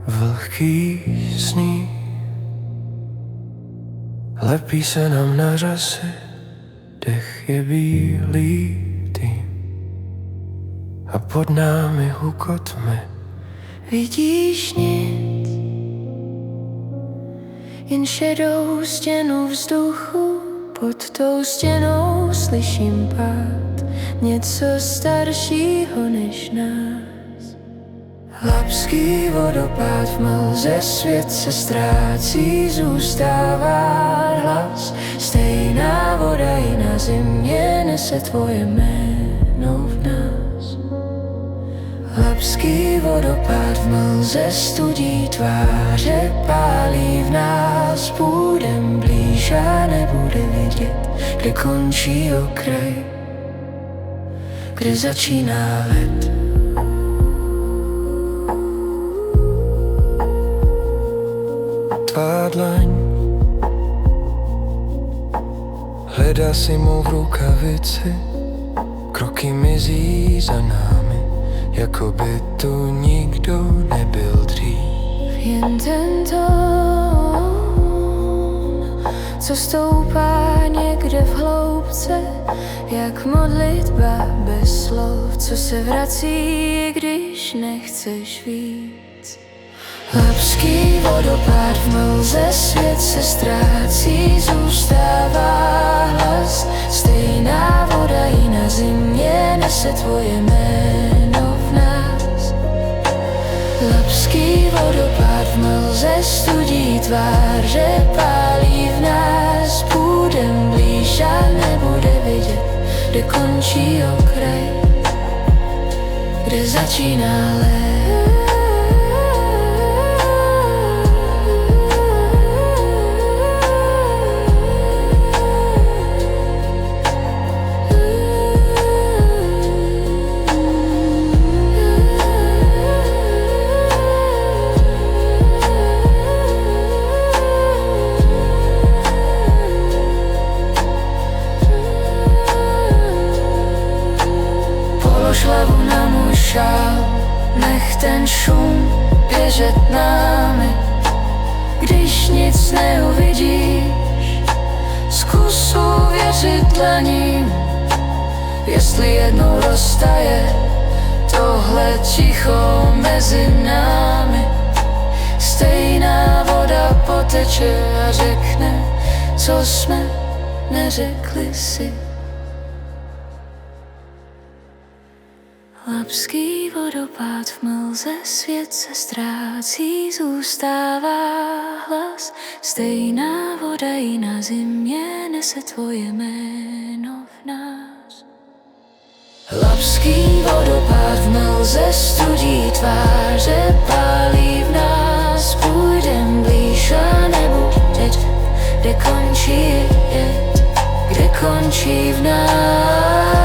Vlhký sní lepí se nám na řasy, dech je bílý tým a pod námi hukot tmy. Vidíš nic, jen šedou stěnu vzduchu, pod tou stěnou slyším pád něco staršího než nás. Labský vodopád v mlze, svět se ztrácí, zůstává hlas. Stejná voda i na zimě nese tvoje jméno v nás. Labský vodopád v mlze studí tváře, pálí v nás. Půjdem blíž a nebude vidět, kde končí okraj, kde začíná led. Tvá dlaň hledá si mou v rukavici, kroky mizí za námi, jako by tu nikdo nebyl dřív. Jen ten tón, co stoupá někde v hloubce, jak modlitba bez slov, co se vrací, když nechceš víc. Labský vodopád v mlze, svět se ztrácí, zůstává hlas. Stejná voda i na zimě nese tvoje jméno v nás. Labský vodopád v mlze studí tváře, pálí v nás. Půjdem blíž a nebude vidět, kde končí okraj, kde začíná led. Hlavu na můj šál, nech ten šum běžet námi. Když nic neuvidíš, zkus uvěřit dlaním. Jestli jednou roztaje tohle ticho mezi námi, stejná voda poteče a řekne, co jsme neřekli si. Labský vodopád v mlze, svět se ztrácí, zůstává hlas. Stejná voda i na zimě nese tvoje jméno v nás. Labský vodopád v mlze studí tváře, pálí v nás. Půjdem blíž a nebude, kde končí jet, kde končí v nás.